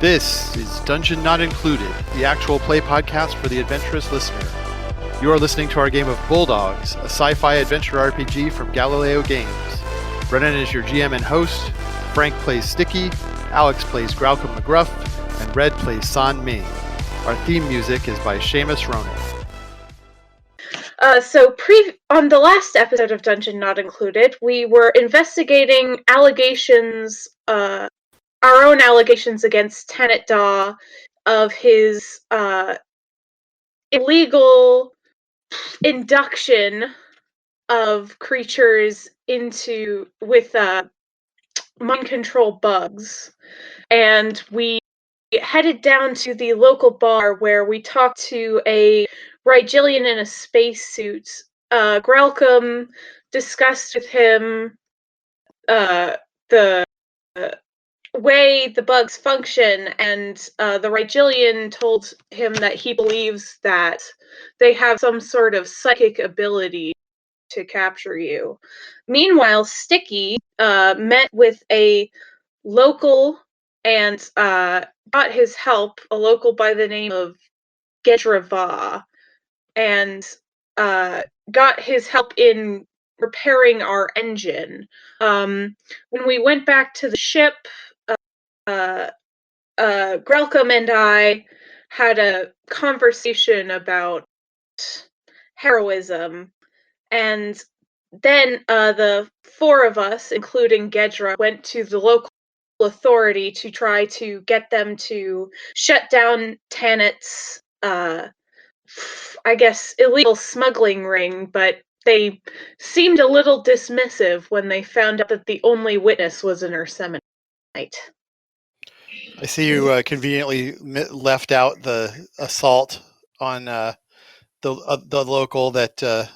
This is Dungeon Not Included, the actual play podcast for the adventurous listener. You are listening to our game of Bulldogs, a sci-fi adventure RPG from Galileo Games. Brennan is your GM and host, Frank plays Sticky, Alex plays Graucom McGruff, and Red plays San Ming. Our theme music is by Seamus Ronan. On the last episode of Dungeon Not Included, we were investigating allegations, our own allegations against Tenet Daw of his illegal induction of creatures with mind control bugs. And we headed down to the local bar where we talked to a Rigelian in a spacesuit. Grelcom discussed with him the way the bugs function, and the Rigelian told him that he believes that they have some sort of psychic ability to capture you. Meanwhile, Sticky met with a local and got his help, a local by the name of Gedrava, and got his help in repairing our engine. When we went back to the ship, Grelcom and I had a conversation about heroism, and then the four of us, including Gedra, went to the local authority to try to get them to shut down Tanet's, illegal smuggling ring, but they seemed a little dismissive when they found out that the only witness was an Urseminite. I see you conveniently left out the assault on the local that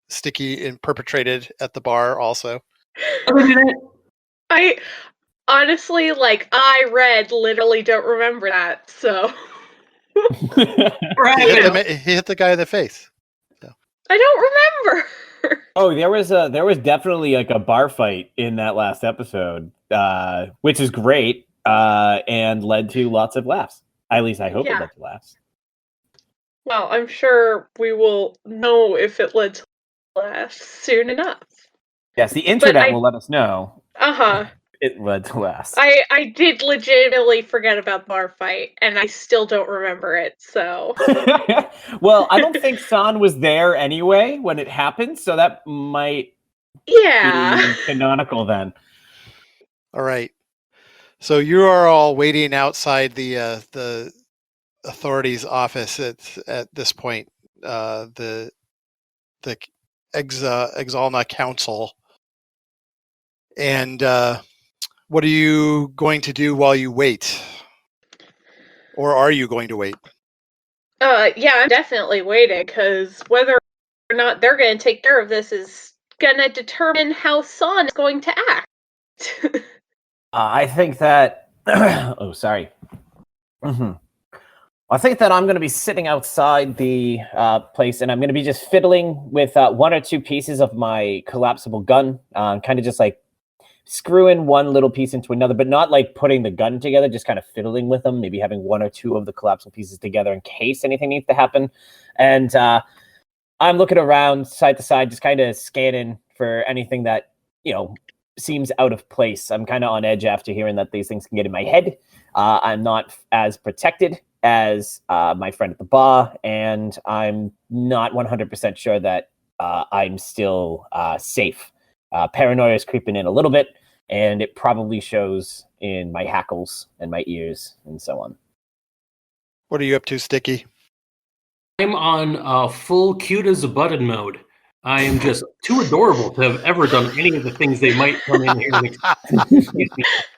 Sticky perpetrated at the bar also. I honestly, I literally don't remember that, so... He hit the guy in the face. So. I don't remember! Oh, there was definitely like a bar fight in that last episode, which is great, and led to lots of laughs. At least I hope it led to laughs. Well, I'm sure we will know if it led to laughs soon enough. Yes, the internet will let us know. It led to laughs. I did legitimately forget about bar fight, and I still don't remember it, so... Well, I don't think San was there anyway when it happened, so that might be canonical then. All right. So you are all waiting outside the authorities' office at this point. The Exalna Council. And what are you going to do while you wait? Or are you going to wait? Yeah, I'm definitely waiting, because whether or not they're going to take care of this is going to determine how San is going to act. I think that... oh, sorry. Mm-hmm. I think that I'm going to be sitting outside the place, and I'm going to be just fiddling with one or two pieces of my collapsible gun, kind of just like screwing one little piece into another, but not like putting the gun together, just kind of fiddling with them, maybe having one or two of the collapsible pieces together in case anything needs to happen. And I'm looking around side to side, just kind of scanning for anything that, seems out of place. I'm kind of on edge after hearing that these things can get in my head. I'm not as protected as my friend at the bar, and I'm not 100% sure that I'm still safe. Paranoia is creeping in a little bit, and it probably shows in my hackles and my ears and so on. What are you up to, Sticky? I'm on full cute as a button mode. I am just too adorable to have ever done any of the things they might come in here and excuse me.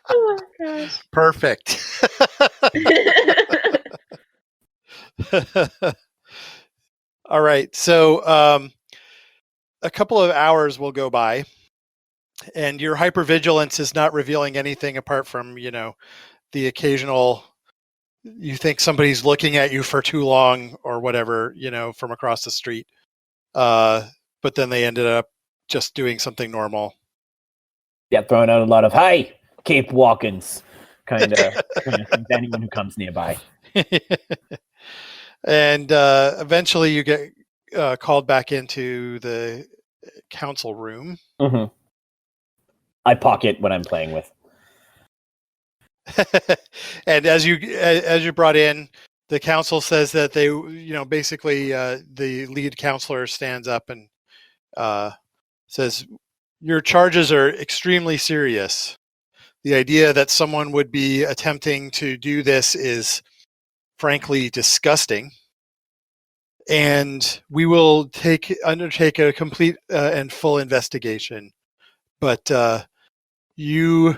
Oh my gosh. Perfect. All right. So a couple of hours will go by, and your hypervigilance is not revealing anything apart from, the occasional, you think somebody's looking at you for too long or whatever, from across the street. But then they ended up just doing something normal. Yeah, throwing out a lot of, "Hey, keep walkins." kind of thing to anyone who comes nearby. And eventually you get called back into the council room. Mm-hmm. I pocket what I'm playing with. And as you brought in, the council says that they, basically the lead counselor stands up and says, your charges are extremely serious. The idea that someone would be attempting to do this is frankly disgusting. And we will undertake a complete and full investigation. But you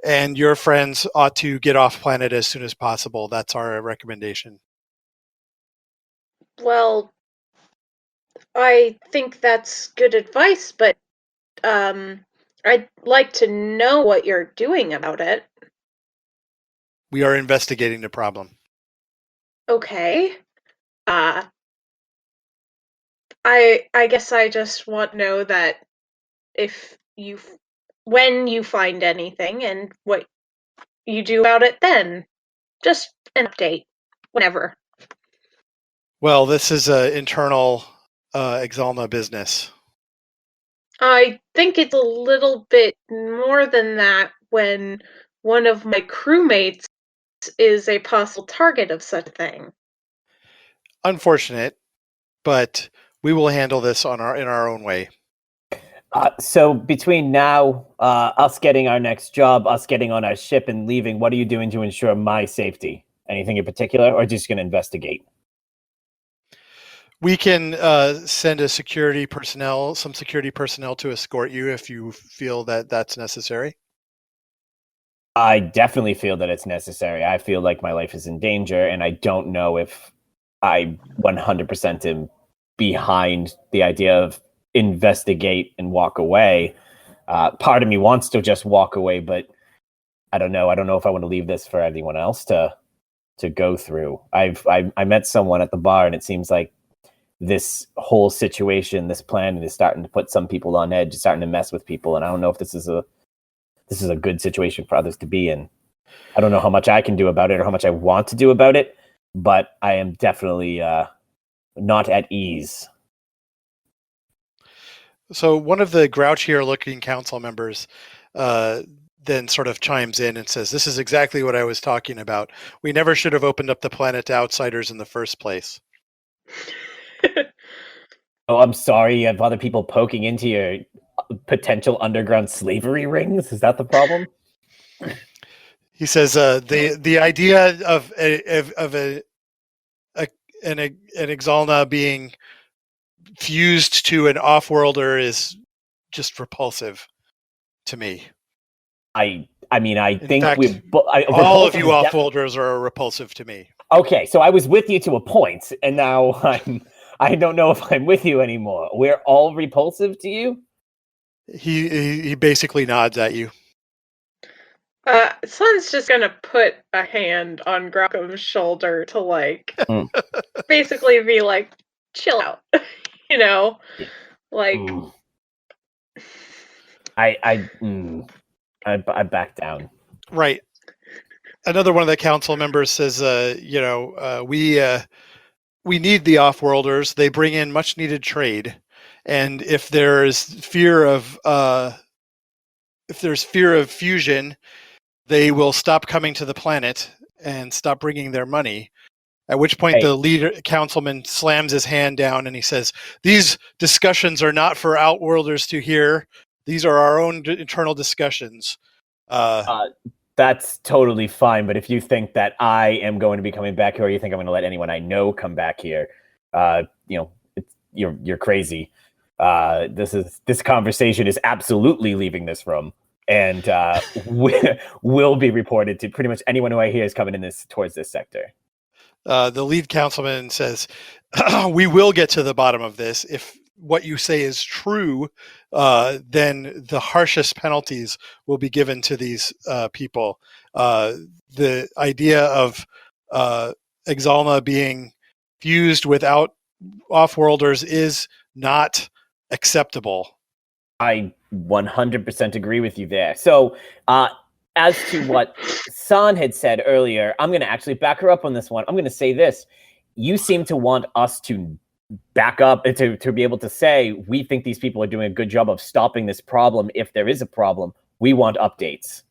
and your friends ought to get off planet as soon as possible. That's our recommendation. Well, I think that's good advice, but I'd like to know what you're doing about it. We are investigating the problem. Okay. I guess I just want to know that when you find anything and what you do about it then. Just an update. Whenever. Well, this is an internal Exalna business. I think it's a little bit more than that when one of my crewmates is a possible target of such a thing. Unfortunate, but we will handle this in our own way. So between now, us getting our next job, us getting on our ship and leaving, what are you doing to ensure my safety? Anything in particular, or just going to investigate? We can send some security personnel to escort you if you feel that that's necessary. I definitely feel that it's necessary. I feel like my life is in danger, and I don't know if I 100% am behind the idea of investigate and walk away. Part of me wants to just walk away, but I don't know. I don't know if I want to leave this for anyone else to go through. I met someone at the bar, and it seems like this whole situation, this plan is starting to put some people on edge, starting to mess with people, and I don't know if this is a good situation for others to be in. I don't know how much I can do about it or how much I want to do about it, but I am definitely not at ease. So one of the grouchier-looking council members then sort of chimes in and says, this is exactly what I was talking about. We never should have opened up the planet to outsiders in the first place. Oh, I'm sorry. You have other people poking into your potential underground slavery rings? Is that the problem? He says the idea of an Exalna being fused to an off-worlder is just repulsive to me. I mean, I In think fact, all of you off-worlders are repulsive to me. Okay, so I was with you to a point, and now I don't know if I'm with you anymore. We're all repulsive to you? He basically nods at you. Sun's just gonna put a hand on Grockum's shoulder to basically be like, chill out, like. I back down. Right. Another one of the council members says, we need the off-worlders. They bring in much needed trade, and if there's fear of fusion, they will stop coming to the planet and stop bringing their money. At which point, the leader councilman slams his hand down and he says, "These discussions are not for outworlders to hear. These are our own internal discussions." That's totally fine, but if you think that I am going to be coming back here, or you think I'm going to let anyone I know come back here, you're crazy. This conversation is absolutely leaving this room, and will be reported to pretty much anyone who I hear is coming in towards this sector. The lead councilman says, "We will get to the bottom of this. If what you say is true, then the harshest penalties will be given to these people. The idea of Exalna being fused without off-worlders is not acceptable." I 100% agree with you there. So as to what San had said earlier, I'm going to actually back her up on this one. I'm going to say this. You seem to want us to back up, to be able to say, we think these people are doing a good job of stopping this problem. If there is a problem, we want updates.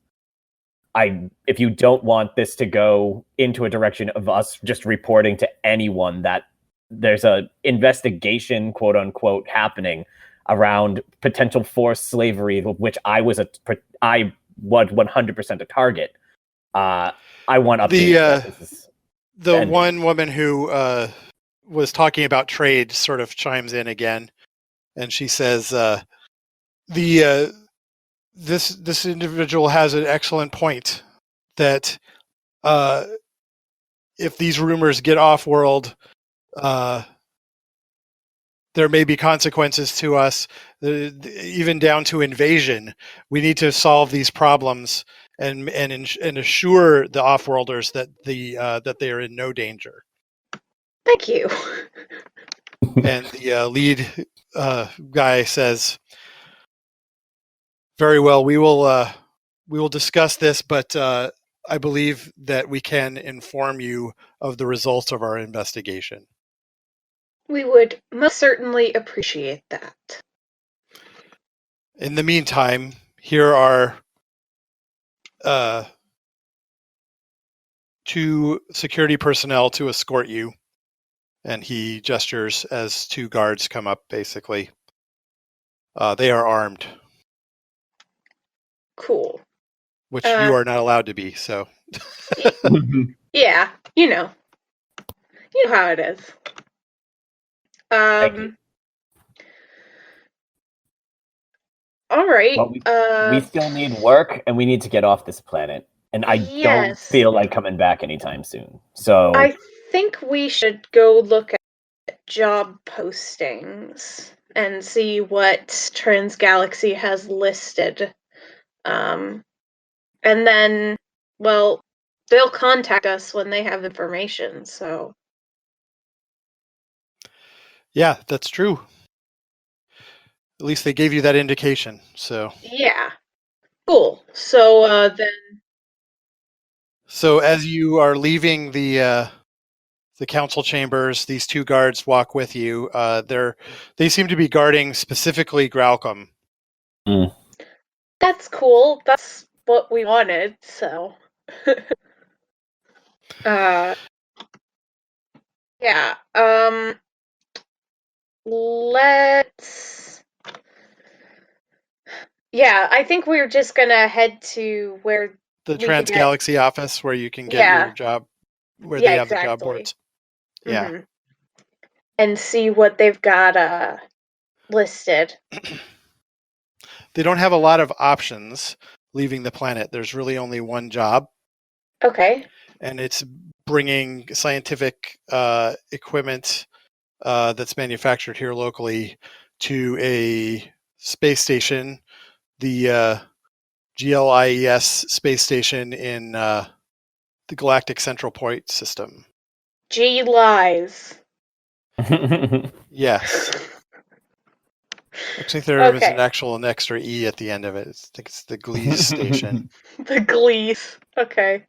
If you don't want this to go into a direction of us just reporting to anyone that there's a investigation, quote unquote, happening around potential forced slavery, which I was 100% a target. I want updates. The one woman who was talking about trade sort of chimes in again, and she says, this individual has an excellent point that if these rumors get off world, there may be consequences to us, even down to invasion. We need to solve these problems and assure the off-worlders that that they are in no danger. Thank you. And the lead guy says, "Very well. We will discuss this, but I believe that we can inform you of the results of our investigation." We would most certainly appreciate that. In the meantime, here are 2 security personnel to escort you. And he gestures as 2 guards come up, basically. They are armed. Cool. Which you are not allowed to be, so. Yeah, you know how it is. All right. Well, we still need work, and we need to get off this planet. And I don't feel like coming back anytime soon. So I think we should go look at job postings and see what Transgalaxy has listed. And then, well, they'll contact us when they have information, so. Yeah, that's true. At least they gave you that indication, so. Yeah. Cool. So, then. So as you are leaving the council chambers, these 2 guards walk with you. They seem to be guarding specifically Graucom. That's cool. That's what we wanted, so. Yeah. Yeah, I think we're just gonna head to where the Transgalaxy office, where you can get your job, where they have the job boards. Yeah. Mm-hmm. And see what they've got listed. They don't have a lot of options leaving the planet. There's really only one job. Okay. And it's bringing scientific equipment that's manufactured here locally to a space station, the GLIES space station in the Galactic Central Point system. G-Lies. Yes. I think there is an extra E at the end of it. I think it's the Glees station. The Glees. Okay.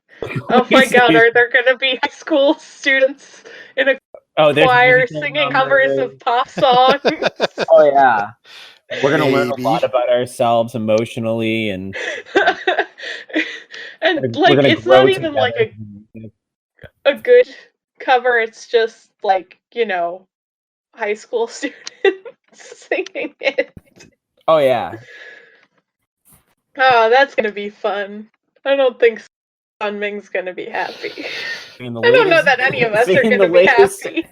Oh my god, are there going to be high school students in a choir singing covers of pop songs? Oh yeah. We're going to learn a lot about ourselves emotionally and like it's not even together. Like a good cover, it's just like, high school students singing it. Oh yeah. Oh, that's gonna be fun. I don't think Sun Ming's gonna be happy. I don't know that any of us are gonna be happy.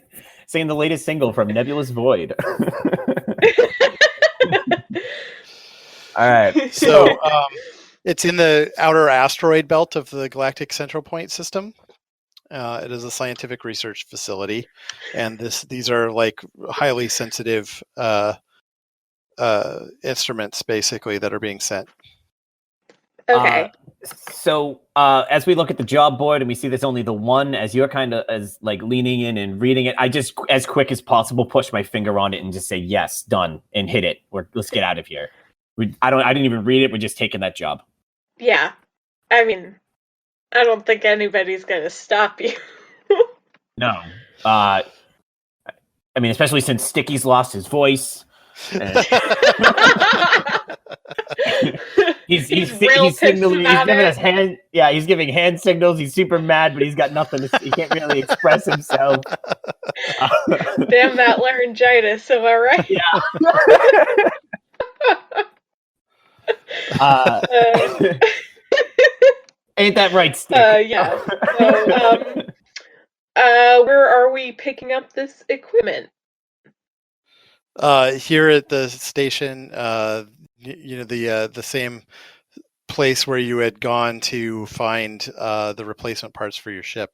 Singing the latest single from Nebulous Void. All right. So it's in the outer asteroid belt of the Galactic Central Point system. It is a scientific research facility, and these are like highly sensitive instruments, basically, that are being sent. Okay. So as we look at the job board and we see there's only the one, as you're kind of as like leaning in and reading it, I just as quick as possible push my finger on it and just say yes, done, and hit it. Let's get out of here. I didn't even read it. We're just taking that job. Yeah, I mean, I don't think anybody's gonna stop you. No. I mean, especially since Sticky's lost his voice. He's real pissed signaling. He's about giving it. us hand. Yeah, he's giving hand signals. He's super mad, but he's got nothing. He can't really express himself. Damn that laryngitis, am I right? Yeah. Ain't that right, Stick? Yeah. So, where are we picking up this equipment? Here at the station, the same place where you had gone to find the replacement parts for your ship.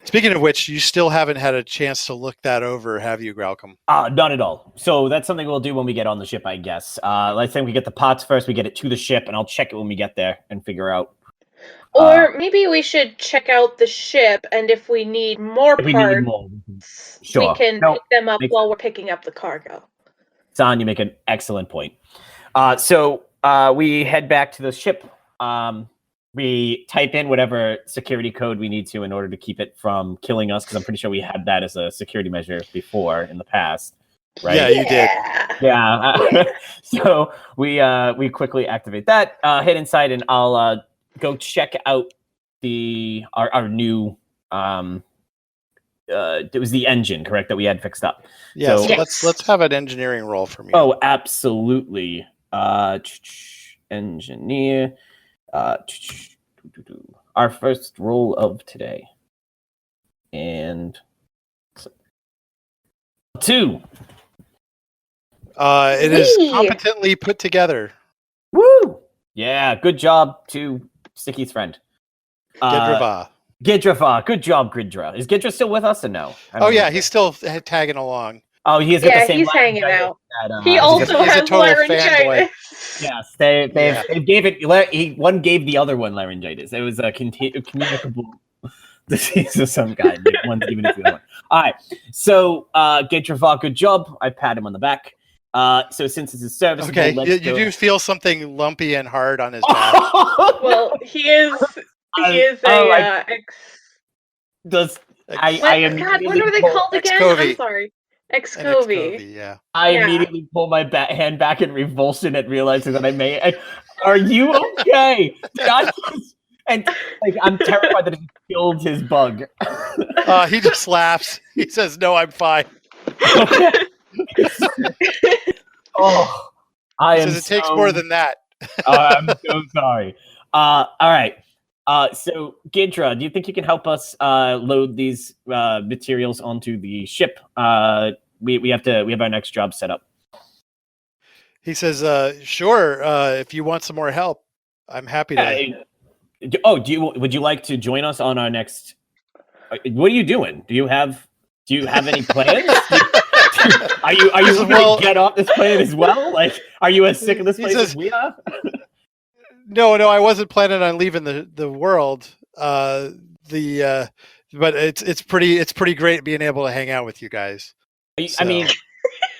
Speaking of which, you still haven't had a chance to look that over, have you, Graucom? Not at all. So that's something we'll do when we get on the ship, I guess. Let's say we get the parts first, we get it to the ship, and I'll check it when we get there and figure out. Or maybe we should check out the ship, and if we need more parts, we can pick them up while we're picking up the cargo. San, you make an excellent point. So we head back to the ship. We type in whatever security code we need to in order to keep it from killing us, because I'm pretty sure we had that as a security measure before in the past, right? Yeah, you did. Yeah. So we quickly activate that, head inside, and I'll go check out our new it was the engine, correct, that we had fixed up. Yeah, so let's have an engineering roll from you. Oh, absolutely. Engineer. Our first roll of today. And 2. It is competently put together. Woo! Yeah, good job to Sticky's friend. Gidrava. Good job, Gridra. Is Gidra still with us or no? Oh, yeah, he's still tagging along. Oh, he's got the same. He's hanging out. He also has laryngitis. Yes, they gave it. One gave the other one laryngitis. It was a communicable disease of some kind. One's giving it to the other one. All right, so Gidra, good job. I pat him on the back. So since it's a service, okay, you do feel something lumpy and hard on his back. Well, he is God, what are they called again? I'm sorry. Excovy. Yeah. I immediately pull my hand back in revulsion at realizing that I may. Are you okay? And I'm terrified that he killed his bug. He just laughs. He says, "No, I'm fine." Okay. I am. It takes more than that. I'm so sorry. All right. So Gidra, do you think you can help us load these materials onto the ship? We have our next job set up. He says, "Sure. If you want some more help, I'm happy to." Would you like to join us on our next? What are you doing? Do you have any plans? Are you going to get off this planet as well? Like, are you as sick of this place as we are? No, I wasn't planning on leaving the world. But it's pretty great being able to hang out with you guys. I mean,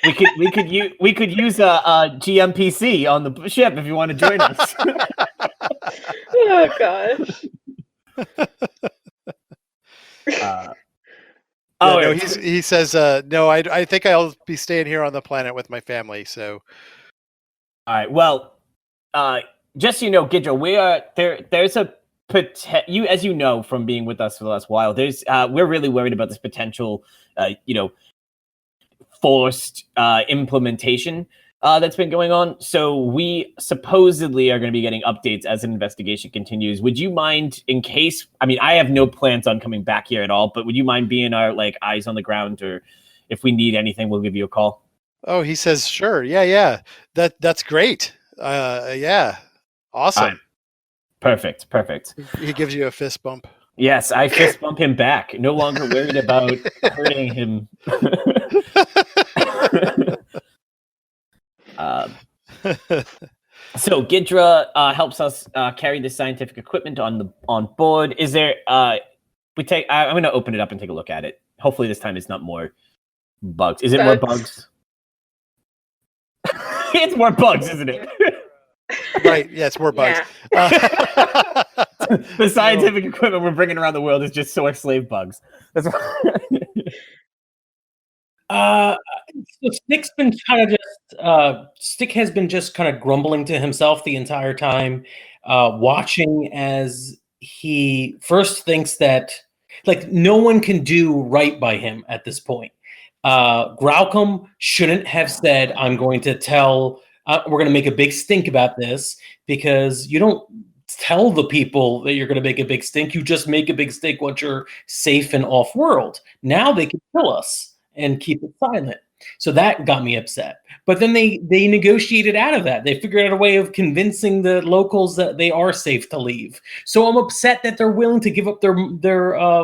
we could use a GMPC on the ship if you want to join us. Oh gosh. No, he says, no, I think I'll be staying here on the planet with my family. So, all right. Well, just so you know, Gidra, we are there. There's a you, as you know from being with us for the last while. There's we're really worried about this potential, forced implementation that's been going on. So we supposedly are going to be getting updates as an investigation continues. Would you mind, in case? I mean, I have no plans on coming back here at all, but would you mind being our eyes on the ground, or if we need anything, we'll give you a call? Oh, he says, sure, yeah, that's great. Yeah, awesome. Right. Perfect. He gives you a fist bump. Yes, I fist bump him back. No longer worried about hurting him. So Gidra helps us carry the scientific equipment on board. Is there? I'm going to open it up and take a look at it. Hopefully this time it's not more bugs. Is it more bugs? It's more bugs, isn't it? Right. Yeah, it's more bugs. Yeah. The scientific equipment we're bringing around the world is just soy slave bugs. That's So Stick's been kind of just Stick has been just kind of grumbling to himself the entire time, watching as he first thinks that like no one can do right by him at this point. Graucom shouldn't have said, "I'm going to tell. We're going to make a big stink about this," because you don't tell the people that you're going to make a big stink. You just make a big stink once you're safe and off world. Now they can kill us and keep it silent. So that got me upset. But then they negotiated out of that. They figured out a way of convincing the locals that they are safe to leave. So I'm upset that they're willing to give up their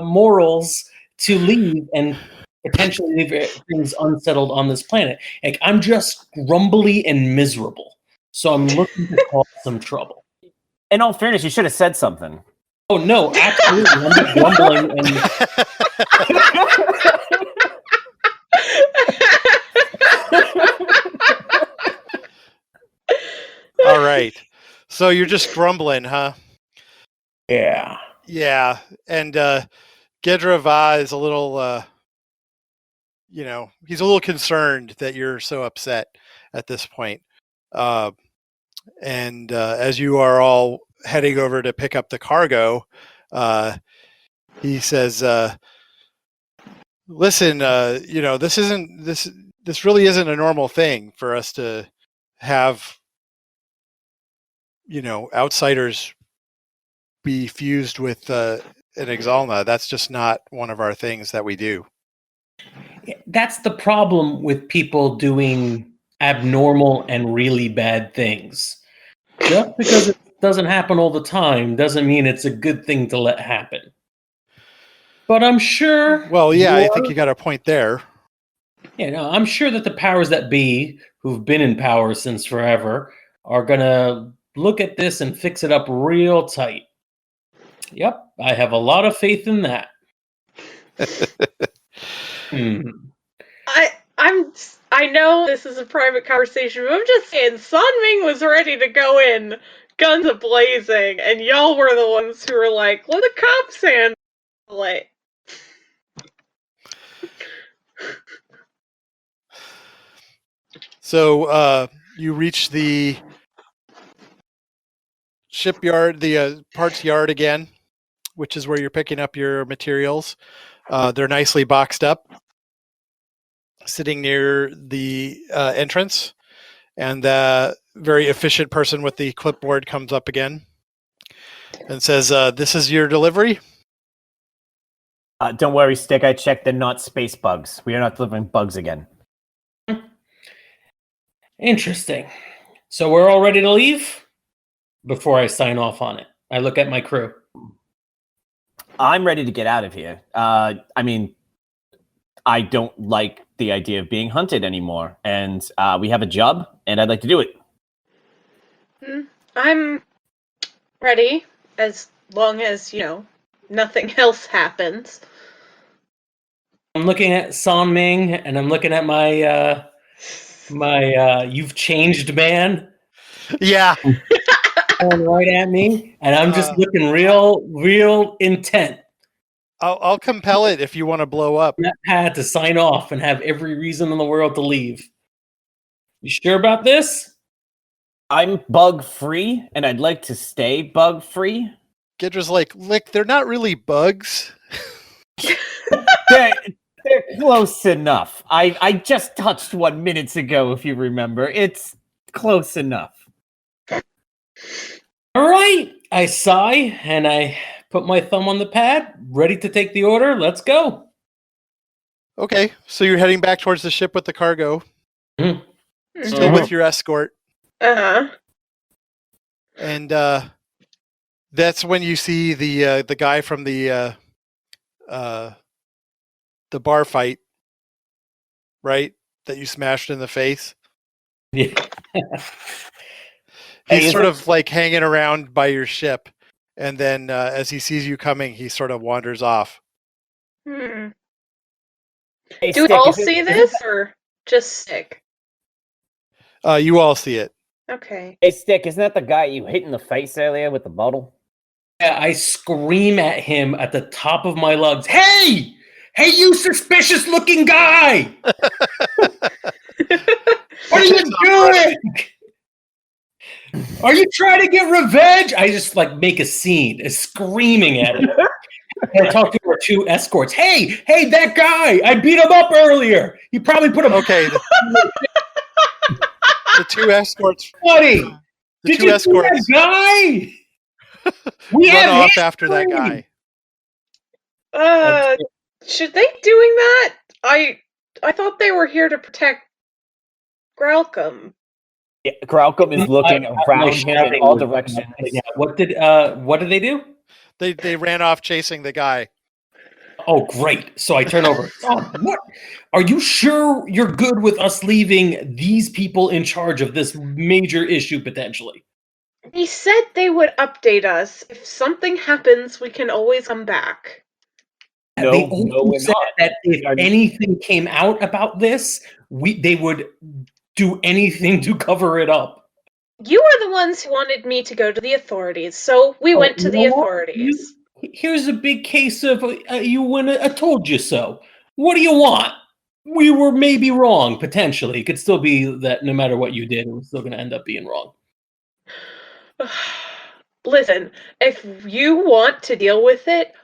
morals to leave and potentially leave things unsettled on this planet. Like I'm just grumbly and miserable. So I'm looking to cause some trouble. In all fairness, you should have said something. Oh no, absolutely. I'm just grumbling and All right. So you're just grumbling, huh? Yeah. Yeah. And Gedra Va is a little, he's a little concerned that you're so upset at this point. And as you are all heading over to pick up the cargo, he says, listen, this really isn't a normal thing for us to have, outsiders be fused with an Exalna. That's just not one of our things that we do. that's the problem with people doing abnormal and really bad things. Just because it doesn't happen all the time doesn't mean it's a good thing to let happen. But I'm sure. Well, yeah, I think you got a point there. Yeah, no, I'm sure that the powers that be, who've been in power since forever, are gonna look at this and fix it up real tight. Yep, I have a lot of faith in that. I know this is a private conversation, but I'm just saying Sun Ming was ready to go in, guns a-blazing, and y'all were the ones who were like, let the cops handle it. So you reach the shipyard, the parts yard again, which is where you're picking up your materials. They're nicely boxed up, sitting near the entrance. And the very efficient person with the clipboard comes up again and says, this is your delivery? Don't worry, Stick. I checked. They're not space bugs. We are not delivering bugs again. Interesting. So we're all ready to leave? Before I sign off on it, I look at my crew. I'm ready to get out of here. I mean, I don't like the idea of being hunted anymore. And we have a job, and I'd like to do it. I'm ready, as long as, nothing else happens. I'm looking at San Ming, and I'm looking at my you've changed man. Yeah. Going right at me, and I'm just looking real intent. I'll compel it if you want to blow up. That had to sign off and have every reason in the world to leave. You sure about this? I'm bug-free, and I'd like to stay bug-free. Gidra's like, Lick, they're not really bugs. They're close enough. I just touched 1 minute ago, if you remember. It's close enough. All right. I sigh, and I put my thumb on the pad, ready to take the order. Let's go. Okay, so you're heading back towards the ship with the cargo. Still Mhm. with your escort. Uh-huh. And that's when you see the guy from the bar fight, right? That you smashed in the face. Yeah. He's sort of like hanging around by your ship, and then as he sees you coming, he sort of wanders off. Hey, Hey, do we Stick, all is it- see is this, it- or just Stick? You all see it. Okay. Hey, Stick, isn't that the guy you hit in the face earlier with the bottle? I scream at him at the top of my lungs, Hey, you suspicious looking guy! What are you doing? Are you trying to get revenge? I just make a scene, screaming at him. And I talk to our 2 escorts. Hey, that guy! I beat him up earlier. He probably put a Okay. The 2 escorts. buddy. The Did 2 you escorts see that guy? We run have off after that guy. Should they doing that? I thought they were here to protect Gralcom. Yeah, Graucom is looking around him in all directions. Yeah. What did they do? They ran off chasing the guy. Oh, great. So I turn over. Oh, what? Are you sure you're good with us leaving these people in charge of this major issue potentially? He said they would update us. If something happens, we can always come back. No, they also we're said not. that if anything came out about this, they would do anything to cover it up. You are the ones who wanted me to go to the authorities, so we went to the authorities. Here's a big case of you win a told you so. What do you want? We were maybe wrong, potentially. It could still be that no matter what you did, it was still going to end up being wrong. Listen, if you want to deal with it,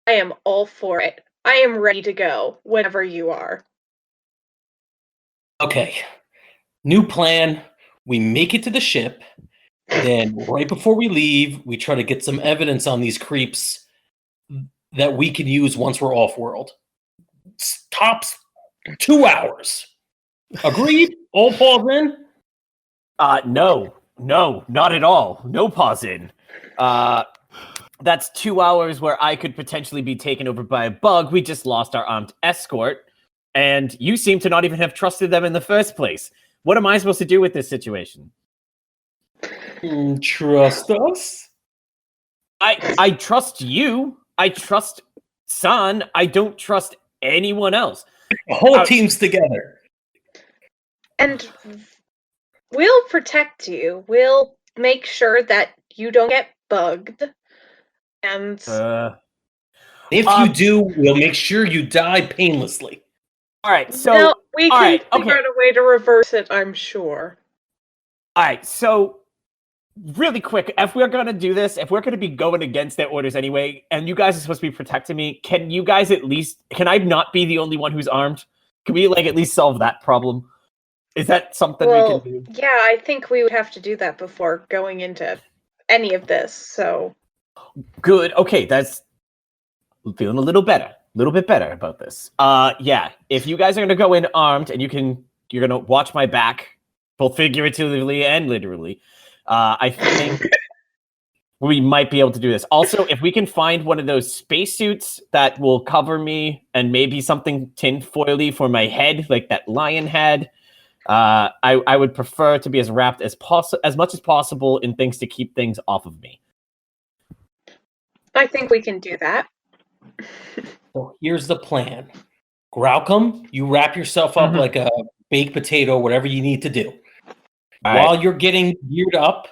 I am all for it. I am ready to go whenever you are. Okay. New plan. We make it to the ship. Then right before we leave, we try to get some evidence on these creeps that we can use once we're off-world. Tops 2 hours. Agreed? All pause in? No, not at all. No pause in. That's 2 hours where I could potentially be taken over by a bug. We just lost our armed escort, and you seem to not even have trusted them in the first place. What am I supposed to do with this situation? Trust us? I trust you. I trust San. I don't trust anyone else. The whole team's together. And we'll protect you. We'll make sure that you don't get bugged. And if you do, we'll make sure you die painlessly. All right, so we can figure out a way to reverse it, I'm sure. All right, so really quick, if we're going to do this, if we're going to be going against their orders anyway, and you guys are supposed to be protecting me, can you guys can I not be the only one who's armed? Can we at least solve that problem? Is that something we can do? Yeah, I think we would have to do that before going into any of this, so. Good, okay, that's feeling a little bit better about this. Yeah, if you guys are going to go in armed and you're going to watch my back, both figuratively and literally, I think we might be able to do this. Also, if we can find one of those spacesuits that will cover me and maybe something tinfoily for my head, like that lion head, I would prefer to be as wrapped as much as possible in things to keep things off of me. I think we can do that. So here's the plan. Graucom, you wrap yourself up like a baked potato, whatever you need to do. While you're getting geared up,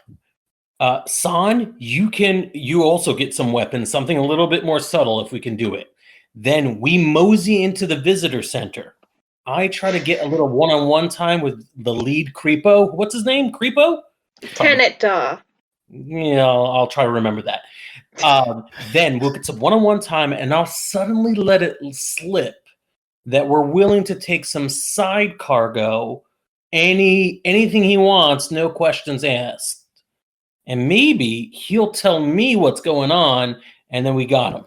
San, you also get some weapons, something a little bit more subtle if we can do it. Then we mosey into the visitor center. I try to get a little one-on-one time with the lead creepo. What's his name? Creepo? Tenet Duh. Yeah, I'll try to remember that. Then we'll get some one-on-one time, and I'll suddenly let it slip that we're willing to take some side cargo, anything he wants, no questions asked. And maybe he'll tell me what's going on, and then we got him.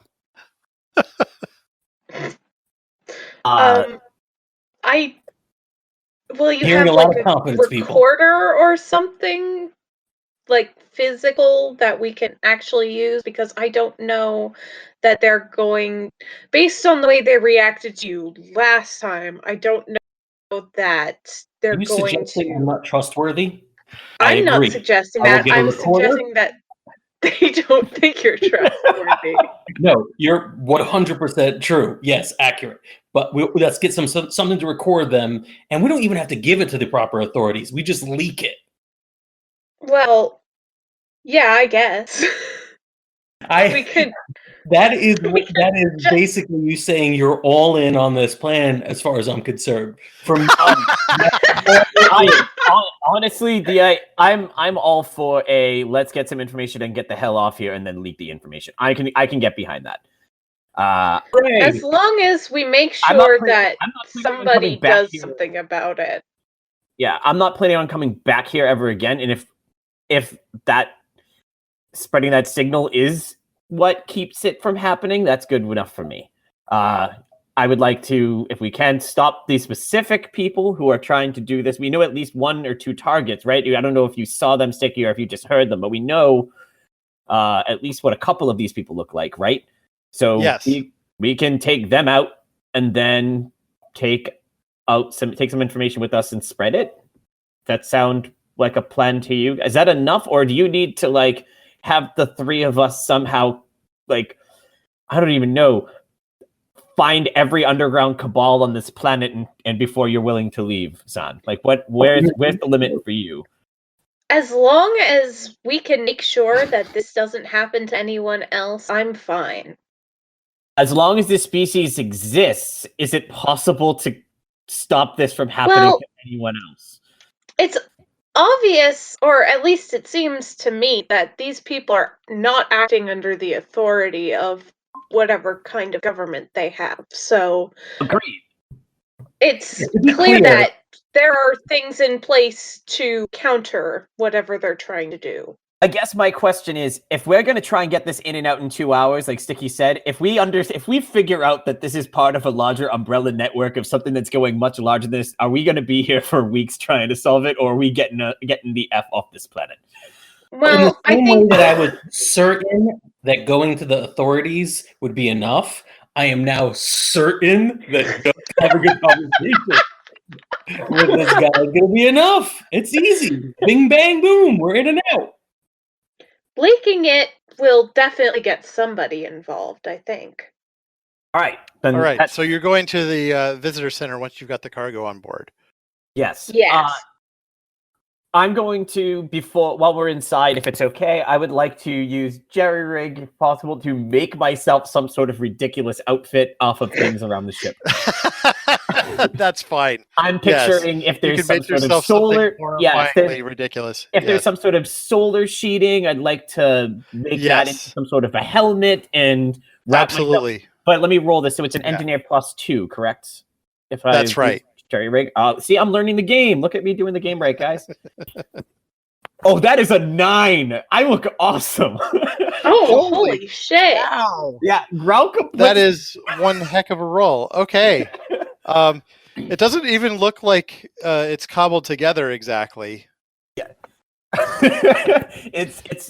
Will you Hearing have a lot like of confidence, a people. recorder or something like physical that we can actually use? Because I don't know that they're going, based on the way they reacted to you last time, I don't know that they're going to. I'm not trustworthy? I'm not suggesting that. I'm suggesting that they don't think you're trustworthy. No, you're 100% true. Yes, accurate. But let's get something to record them, and we don't even have to give it to the proper authorities. We just leak it. Well, yeah, I guess. We could. That is We could that is just- basically you saying you're all in on this plan, as far as I'm concerned. From Honestly, I'm all for a let's get some information and get the hell off here and then leak the information. I can get behind that. as long as we make I'm not sure planning- that I'm not planning on somebody coming back does here. something about it. Yeah, I'm not planning on coming back here ever again. And if that spreading that signal is what keeps it from happening, that's good enough for me. I would like to, if we can, stop these specific people who are trying to do this. We know at least 1 or 2 targets, right? I don't know if you saw them, Sticky, or if you just heard them, but we know at least what a couple of these people look like, right? So Yes. we can take them out and then take some information with us and spread it. That sound like a plan to you? Is that enough, or do you need to like have the 3 of us somehow, like, I don't even know, find every underground cabal on this planet and before you're willing to leave, San? Like, where's the limit for you? As long as we can make sure that this doesn't happen to anyone else, I'm fine. As long as this species exists, is it possible to stop this from happening Well, to anyone else? It's obvious, or at least it seems to me, that these people are not acting under the authority of whatever kind of government they have. So Agreed. it's To be clear clear- that there are things in place to counter whatever they're trying to do. I guess my question is, if we're going to try and get this in and out in 2 hours, like Sticky said, if we figure out that this is part of a larger umbrella network of something that's going much larger than this, are we going to be here for weeks trying to solve it, or are we getting the F off this planet? Well, in the I same think way that I was certain that going to the authorities would be enough, I am now certain that just having a conversation with this guy is going to be enough. It's easy. Bing, bang, boom. We're in and out. leaking it will definitely get somebody involved, I think. All right. Then All right. So you're going to the visitor center once you've got the cargo on board. yes. Yes. I'm going to, while we're inside, if it's okay, I would like to use jerry rig, if possible, to make myself some sort of ridiculous outfit off of things around the ship. That's fine. I'm Yes. picturing if You there's can some make sort of yourself solar, something if horrifyingly ridiculous. there's some sort of solar sheeting, I'd like to make that into Yes. some sort of a helmet and wrap myself. Absolutely. But let me roll this. So it's an Yeah. engineer +2, correct? That's right. Jerry rig. See, I'm learning the game. Look at me doing the game right, guys. Oh, that is a 9. I look awesome. Oh, holy shit. Wow. Yeah, Grauka. That is one heck of a roll. Okay. It doesn't even look like it's cobbled together exactly.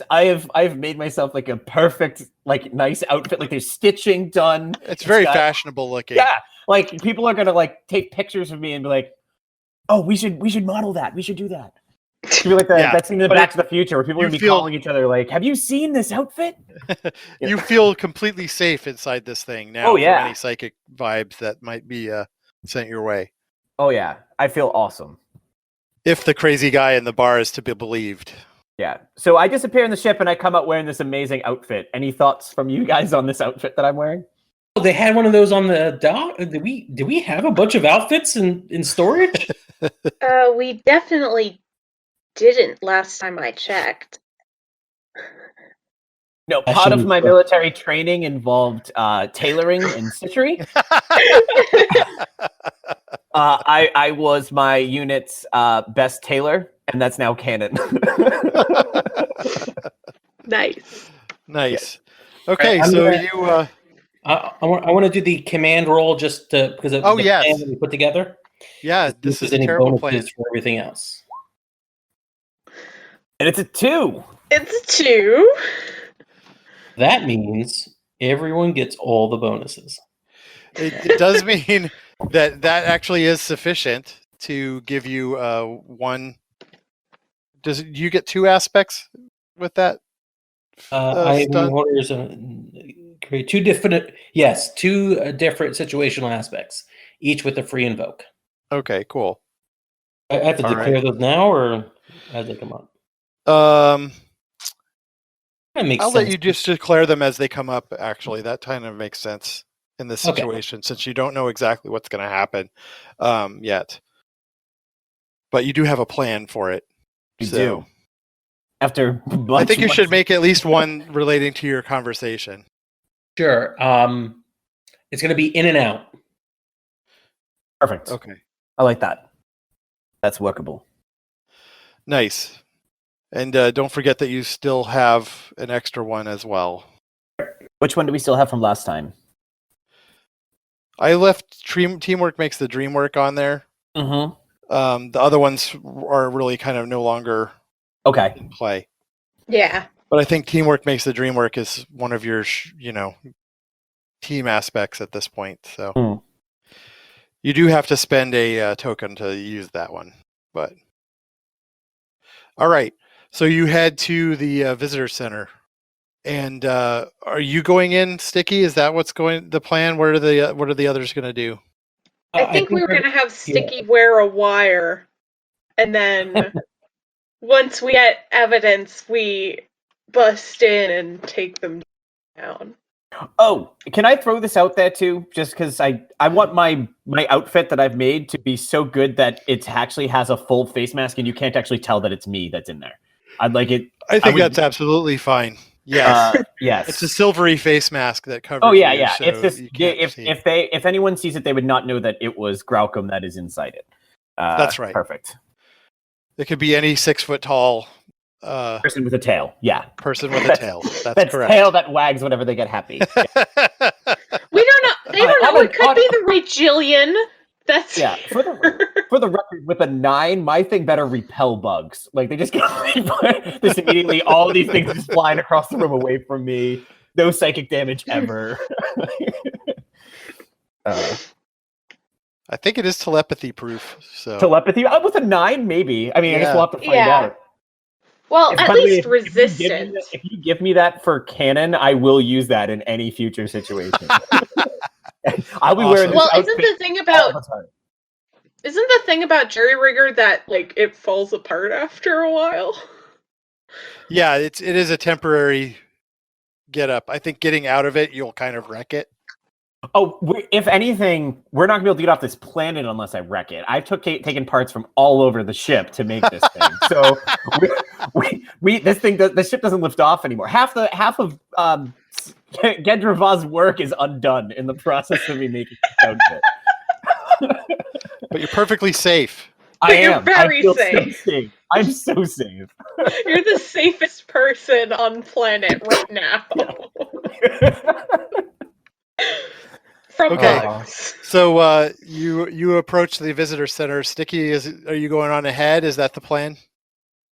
I've made myself like a perfect, like, nice outfit. Like, there's stitching done. It's very got- fashionable looking. Yeah, like people are gonna like take pictures of me and be like, "Oh, we should model that. We should do that." It's gonna be like that scene in but Back to the Future where people are you gonna be feel- calling each other like, "Have you seen this outfit?" You feel completely safe inside this thing now Oh, yeah. from any psychic vibes that might be sent your way. Oh yeah, I feel awesome. If the crazy guy in the bar is to be believed. Yeah. So I disappear in the ship and I come out wearing this amazing outfit. Any thoughts from you guys on this outfit that I'm wearing? Oh, they had one of those on the dock. Did we have a bunch of outfits in storage? We definitely didn't last time I checked. No, I part of shouldn't- my military training involved tailoring and stitchery. I was my unit's best tailor, and that's now canon. Nice. Nice. Okay, I'm so gonna- you I want to do the command roll just because of Oh, the yes. plan that we put together. yeah, this If is there's a any terrible bonuses plan. for everything else. And it's a 2. It's 2. That means everyone gets all the bonuses. It does mean that actually is sufficient to give you one. Do you get 2 aspects with that? I Stun? orders create two different different situational aspects, each with a free invoke. Okay, cool. I have to All declare right. those now, or as they come up. That makes I'll sense. let you just declare them as they come up, actually. That kind of makes sense in this Okay. situation, since you don't know exactly what's going to happen yet. But you do have a plan for it. You do. After I think you should make at least one relating to your conversation. Sure. It's going to be in and out. Perfect. Okay. I like that. That's workable. Nice. And don't forget that you still have an extra one as well. Which one do we still have from last time? I left teamwork makes the dream work on there. Mm-hmm. The other ones are really kind of no longer in play. Yeah. But I think teamwork makes the dream work is one of your, team aspects at this point. So you do have to spend a token to use that one. But all right. So you head to the visitor center. And are you going in, Sticky? Is that what's the plan? What are the others going to do? I think we were going to have Sticky wear a wire, and then once we get evidence, we bust in and take them down. Oh, can I throw this out there too? Just because I want my outfit that I've made to be so good that it actually has a full face mask and you can't actually tell that it's me that's in there. I'd like it. I think that's absolutely fine. Yes. Yes. It's a silvery face mask that covers. Oh yeah, you, yeah. So it's this. see. If anyone sees it, they would not know that it was Graucom that is inside it. That's right. Perfect. It could be any 6 foot tall person with a tail. Yeah. Person with a tail. That's correct. Tail that wags whenever they get happy. Yeah. We don't know. They don't know. It could be the Regillion. That's for the record, with a 9, my thing better repel bugs. Like they just get just immediately all these things just flying across the room away from me. No psychic damage ever. I think it is telepathy proof. So telepathy with a 9, maybe. I mean, I guess we'll have to find out. Well, at least resistant. If you give me that for canon, I will use that in any future situation. I'll be wearing this outfit Isn't the thing about Jerry Rigger that like it falls apart after a while? Yeah, it is a temporary get up. I think getting out of it, you'll kind of wreck it. Oh, if anything, we're not gonna be able to get off this planet unless I wreck it. I've taken parts from all over the ship to make this thing. So the ship doesn't lift off anymore. Half of Gendrava's work is undone in the process of me making this outfit. But you're perfectly safe. You're very safe. So safe. I'm so safe. You're the safest person on planet right now. From bugs. So you approach the visitor center. Sticky, are you going on ahead? Is that the plan?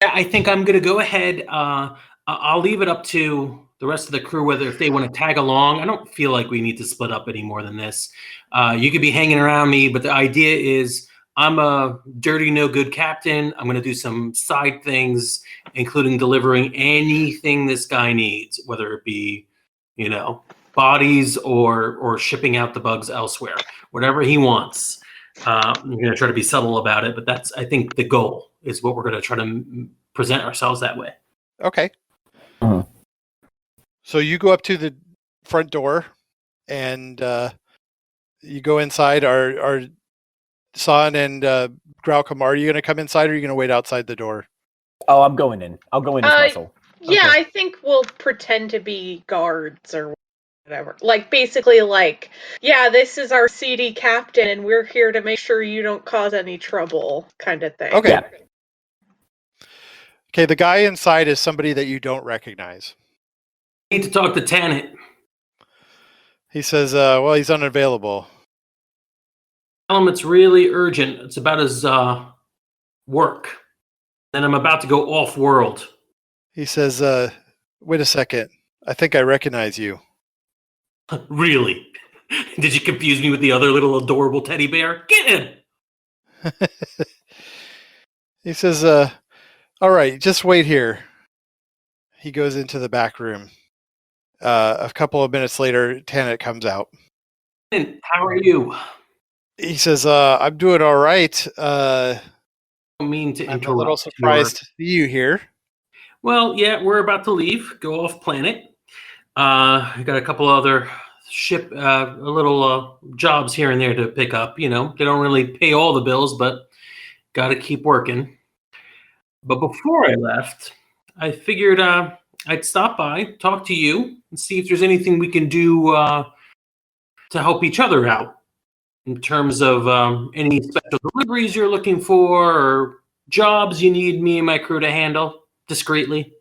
Yeah, I think I'm going to go ahead. I'll leave it up to the rest of the crew whether if they want to tag along. I don't feel like we need to split up any more than this. You could be hanging around me, but the idea is I'm a dirty, no good captain. I'm going to do some side things, including delivering anything this guy needs, whether it be, bodies or shipping out the bugs elsewhere, whatever he wants. I'm going to try to be subtle about it, but that's, I think, the goal is what we're going to try to present ourselves that way. Okay. So you go up to the front door and you go inside. Are San and Graucom, are you going to come inside or are you going to wait outside the door? Oh, I'm going in. I'll go in as muscle. Yeah, okay. I think we'll pretend to be guards or whatever. Like, basically, this is our seedy captain, and we're here to make sure you don't cause any trouble, kind of thing. Okay. Yeah. Okay, the guy inside is somebody that you don't recognize. I need to talk to Tanit. He says, he's unavailable. Tell him it's really urgent. It's about his work. And I'm about to go off-world. He says, wait a second. I think I recognize you. Really? Did you confuse me with the other little adorable teddy bear? Get him! He says, all right, just wait here. He goes into the back room. A couple of minutes later, Tanit comes out. How are you? He says, I'm doing all right. I don't mean to interrupt. I'm a little surprised to see you here. Well, yeah, we're about to leave, go off planet. I got a couple other jobs here and there to pick up. They don't really pay all the bills, but got to keep working. But before I left, I figured I'd stop by, talk to you, and see if there's anything we can do to help each other out in terms of any special deliveries you're looking for or jobs you need me and my crew to handle discreetly.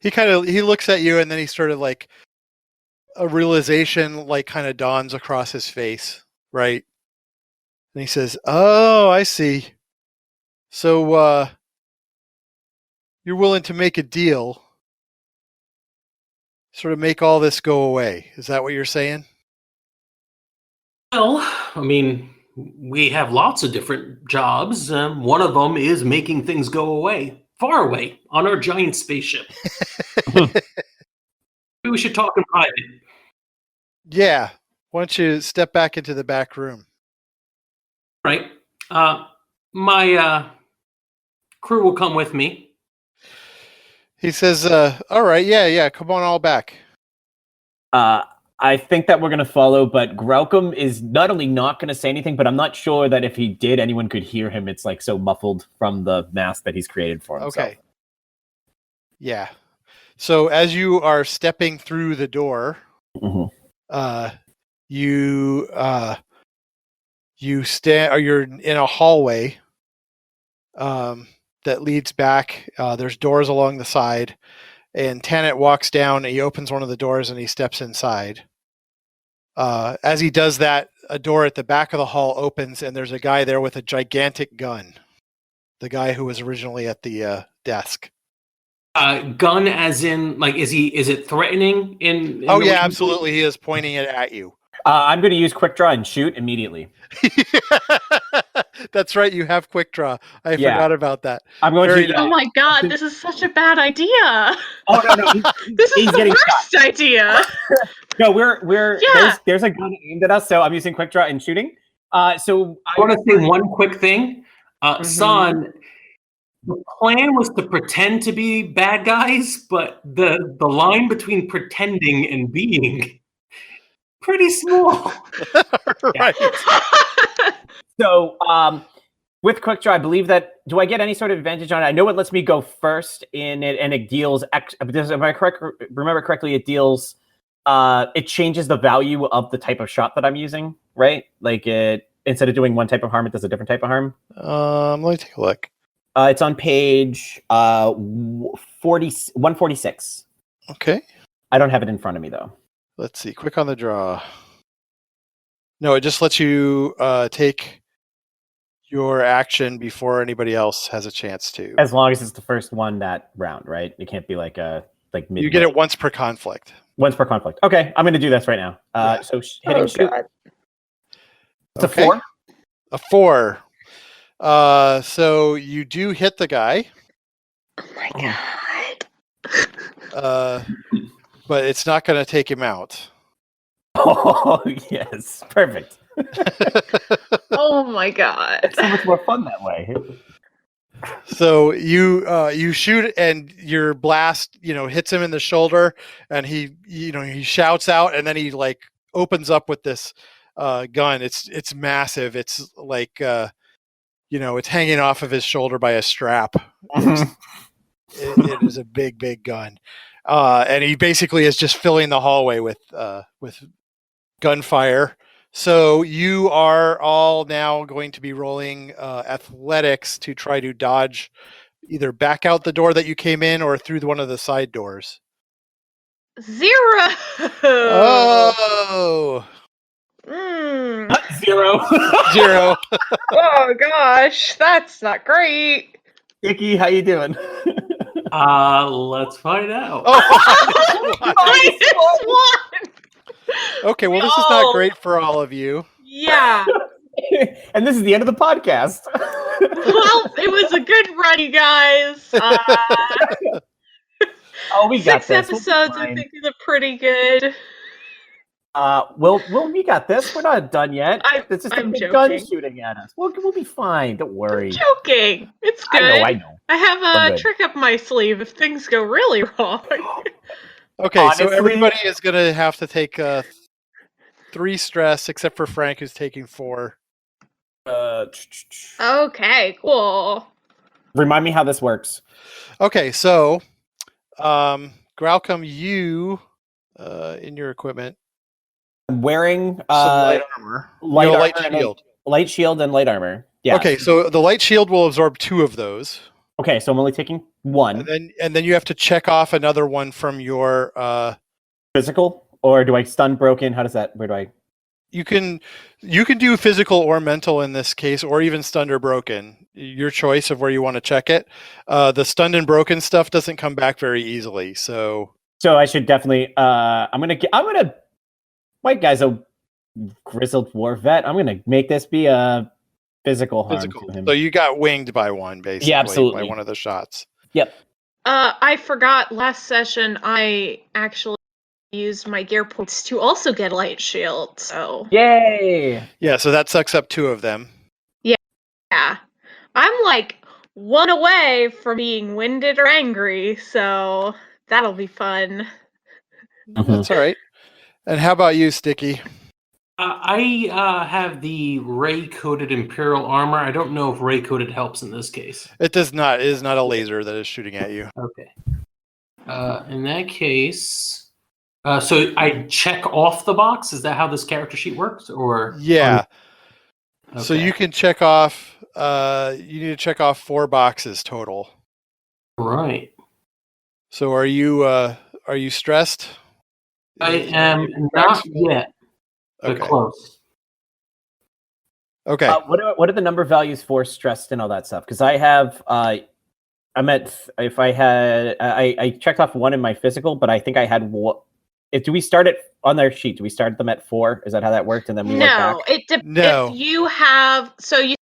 He looks at you, and then he sort of like a realization like kind of dawns across his face, right? And he says, "Oh, I see. So you're willing to make a deal, sort of make all this go away. Is that what you're saying?" Well, I mean, we have lots of different jobs. One of them is making things go away, far away, on our giant spaceship. Maybe we should talk in private. Yeah. Why don't you step back into the back room? Right. My crew will come with me. He says, all right, yeah, come on all back. I think that we're going to follow, but Graucom is not only not going to say anything, but I'm not sure that if he did, anyone could hear him. It's like so muffled from the mask that he's created for himself. Okay. Yeah. So as you are stepping through the door, you stand, or you're in a hallway that leads back. There's doors along the side, and Tanit walks down. And he opens one of the doors and he steps inside. As he does that, a door at the back of the hall opens, and there's a guy there with a gigantic gun. The guy who was originally at the desk. Gun as in, like, is it threatening in oh yeah, absolutely. He is pointing it at you. I'm going to use quick draw and shoot immediately. That's right. You have quick draw. I forgot about that. I'm going to. Oh my god, this is such a bad idea. Oh no, this is the worst idea. No, there's a gun aimed at us, so I'm using quick draw and shooting. So I want to say one quick thing, San. The plan was to pretend to be bad guys, but the line between pretending and being pretty small. Right. So, with quick draw, I believe that. Do I get any sort of advantage on it? I know it lets me go first in it, and it deals. If I remember correctly, it deals. It changes the value of the type of shot that I'm using, right? Like it instead of doing one type of harm, it does a different type of harm. Let me take a look. It's on page 146. Okay. I don't have it in front of me though. Let's see. Quick on the draw. No, it just lets you take your action before anybody else has a chance to. As long as it's the first one that round, right? It can't be like mid. You get it once per conflict. Once per conflict. Okay, I'm going to do this right now. So hitting shoot. God. It's a 4. A 4. So you do hit the guy. Oh my god. But it's not going to take him out. Oh yes, perfect. Oh my god. It's so much more fun that way. So you shoot, and your blast hits him in the shoulder, and he shouts out, and then he like opens up with this gun. It's massive. It's like it's hanging off of his shoulder by a strap. It is a big gun, and he basically is just filling the hallway with gunfire. So you are all now going to be rolling athletics to try to dodge, either back out the door that you came in or through one of the side doors. 0. Oh. Not 0. 0. Oh gosh, that's not great. Icky, how you doing? Let's find out. -1. Okay, well, this is not great for all of you. Yeah. And this is the end of the podcast. Well, it was a good run, you guys. Oh, we got 6 this. episodes, I think, is a pretty good. We got this. We're not done yet. It's just a I'm big gun joking. shooting at us. We'll be fine. Don't worry. Joking. It's good. I know. I have We're a good. trick up my sleeve if things go really wrong. Okay, so Honestly- everybody is going to have to take 3 stress, except for Frank, who's taking 4. Okay, cool. Remind me how this works. Okay, so Gralcom, you in your equipment, I'm wearing some light armor. light You know, armor light and shield. light shield and light armor. Yeah. Okay, so the light shield will absorb 2 of those, Okay, so I'm only taking one. and then you have to check off another one from your. Physical, or do I stun broken? How does that? Where do I? You can do physical or mental in this case, or even stunned or broken. Your choice of where you want to check it. The stunned and broken stuff doesn't come back very easily, so. So I should definitely. I'm gonna. My guy's a grizzled war vet. I'm gonna make this be a physical harm to him. So you got winged by one, basically. Yeah, absolutely. By one of the shots. Yep. I forgot last session I actually used my gear points to also get a light shield, so Yay! Yeah, so that sucks up 2 of them. yeah. I'm like 1 away from being winded or angry, so that'll be fun. That's all right. And how about you, Sticky? I have the ray-coated Imperial armor. I don't know if ray-coated helps in this case. It does not. It is not a laser that is shooting at you. Okay. In that case, so I check off the box. Is that how this character sheet works? Or Yeah. Okay. So you can check off. You need to check off 4 boxes total. Right. So are you stressed? I am not yet. But Okay. close. Okay. What are the number values for stressed and all that stuff? Because I have I'm at if I had I checked off 1 in my physical, but I think I had what? Do we start it on their sheet? Do we start them at 4? Is that how that worked? And then we went back? No. If you have, so you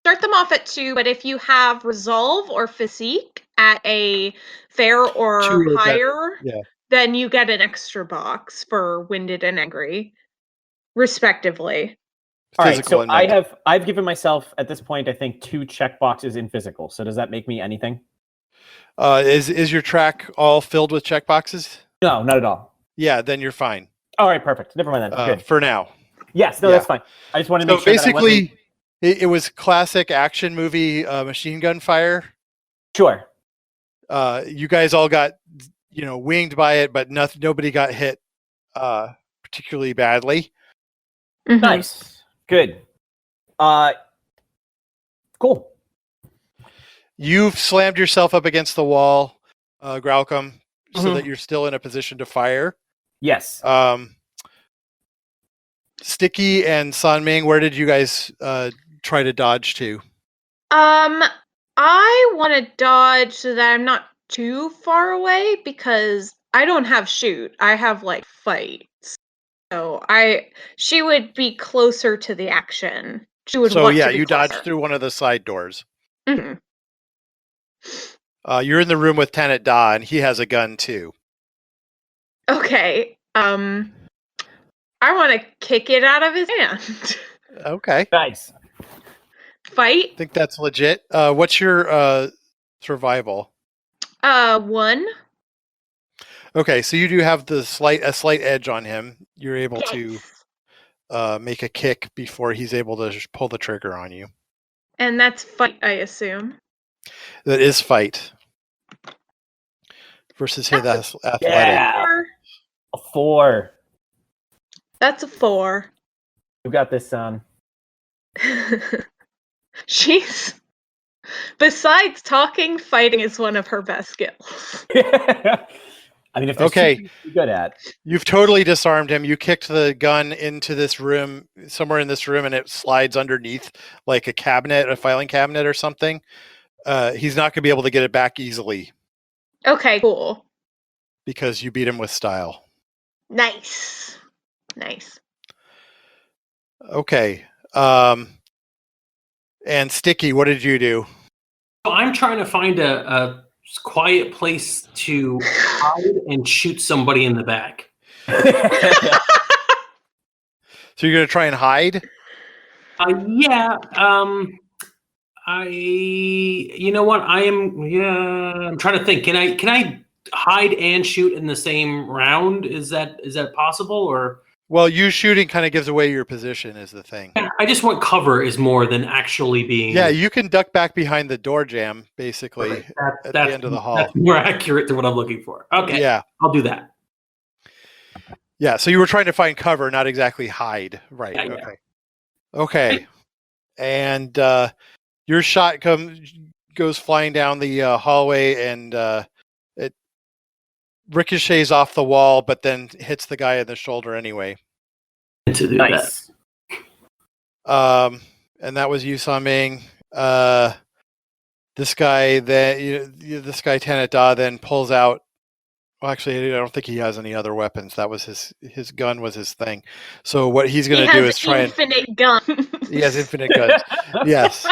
start them off at 2, but if you have resolve or physique at a fair 2 or or better. higher, Yeah. then you get an extra box for winded and angry, respectively. All right, Physical so and mental. I've given myself at this point I think 2 check boxes in physical. So does that make me anything? Is your track all filled with checkboxes? No, not at all. Yeah, then you're fine. All right, perfect. Never mind then. Good. For now. Yes, no, yeah. that's fine. I just wanted to So make sure basically, it was classic action movie machine gun fire. Sure. You guys all got winged by it, but nobody got hit particularly badly. Mhm. Nice. Good. Cool. You've slammed yourself up against the wall, Gralcom, so that you're still in a position to fire. Yes. Sticky and Sanming, where did you guys try to dodge to? I want to dodge so that I'm not too far away because I don't have shoot. I have like fight. So she would be closer to the action. She would So want yeah, to be you closer. dodged through one of the side doors. Mhm. You're in the room with Tanit Da, and he has a gun too. Okay. I want to kick it out of his hand. Okay. Nice. Fight. I think that's legit. What's your survival? 1. Okay, so you do have a slight edge on him. You're able to make a kick before he's able to just pull the trigger on you. And that's fight, I assume. That is fight versus his athletic. Yeah. A 4. That's a 4. You got this, son. She's, besides talking, fighting is one of her best skills. I mean, if there's something you're good at. You've totally disarmed him. You kicked the gun into this room, somewhere in this room, and it slides underneath like a cabinet, a filing cabinet or something. He's not going to be able to get it back easily. Okay, cool. Because you beat him with style. Nice. Okay. And Sticky, what did you do? I'm trying to find a quiet place to hide and shoot somebody in the back. So you're going to try and hide? Yeah. You know what? I'm trying to think. Can I hide and shoot in the same round? Is that possible, or? Well, you shooting kind of gives away your position is the thing. I just want cover is more than actually being. Yeah, you can duck back behind the door jamb, basically, at the end of the hall. That's more accurate to what I'm looking for. Okay, yeah, I'll do that. Yeah, so you were trying to find cover, not exactly hide. Right, Yeah, okay. Okay, and your shot goes flying down the hallway, and it ricochets off the wall, but then hits the guy in the shoulder anyway. To do Nice. And that was you, Saming. This guy Tanada then pulls out. Well, actually, I don't think he has any other weapons. That was his gun was his thing. So what he's going to do is try infinite gun. He has infinite guns. Yes.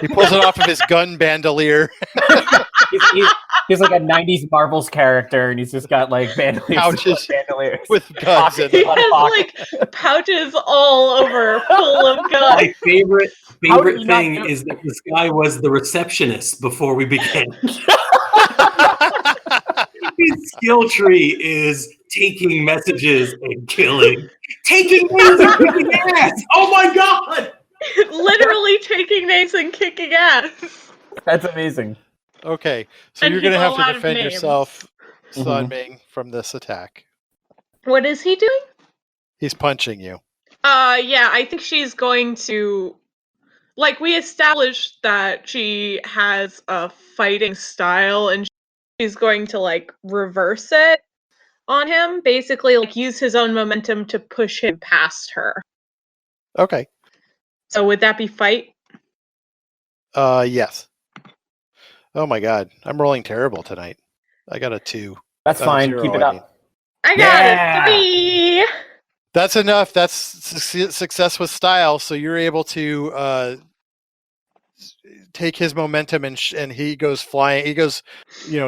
He pulls it off of his gun bandolier. He's like a 90s Marvels character, and he's just got like pouches bandoliers with guns. He has like pouches all over full of guns. My favorite thing is that this guy was the receptionist before we began. His skill tree is taking messages and killing. Taking names and kicking ass! Oh my god! Literally taking names and kicking ass. That's amazing. Okay, so And you're going to have to defend names. yourself, Sun Ming, from this attack. What is he doing? He's punching you. Yeah, I think she's going to... Like, we established that she has a fighting style, and she's going to, like, reverse it on him. Basically, like, use his own momentum to push him past her. Okay. So would that be fight? Yes. Oh my god, I'm rolling terrible tonight. I got a 2. That's fine. Keep it up. I got a 3! That's enough. That's success with style. So you're able to take his momentum and he goes flying. He goes,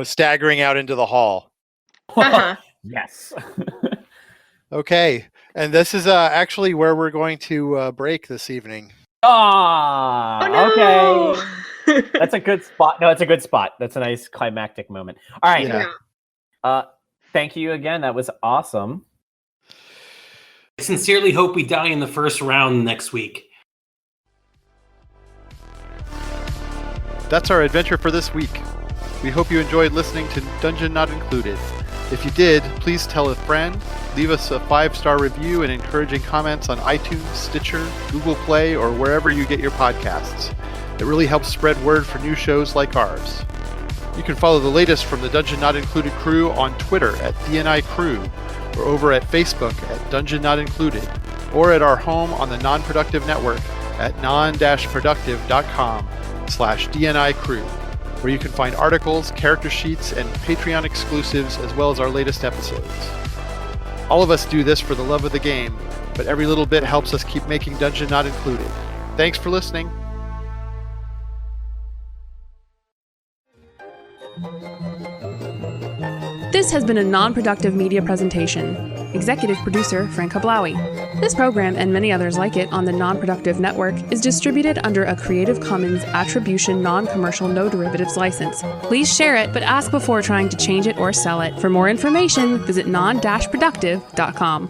staggering out into the hall. Uh-huh. Yes. Okay, and this is actually where we're going to break this evening. Ah, no! Okay. That's a good spot. No, it's a good spot. That's a nice climactic moment. All right. Yeah. Thank you again. That was awesome. I sincerely hope we die in the first round next week. That's our adventure for this week. We hope you enjoyed listening to Dungeon Not Included. If you did, please tell a friend, leave us a 5-star review and encouraging comments on iTunes, Stitcher, Google Play, or wherever you get your podcasts. It really helps spread word for new shows like ours. You can follow the latest from the Dungeon Not Included crew on Twitter at DNI Crew, or over at Facebook at Dungeon Not Included, or at our home on the Non-Productive Network at non-productive.com/DNI Crew, where you can find articles, character sheets, and Patreon exclusives, as well as our latest episodes. All of us do this for the love of the game, but every little bit helps us keep making Dungeon Not Included. Thanks for listening. This has been a non-productive media presentation. Executive producer Frank Hablawi. This program and many others like it on the Non-Productive Network is distributed under a Creative Commons Attribution Non-Commercial No Derivatives license. Please share it, but ask before trying to change it or sell it. For more information, visit non-productive.com.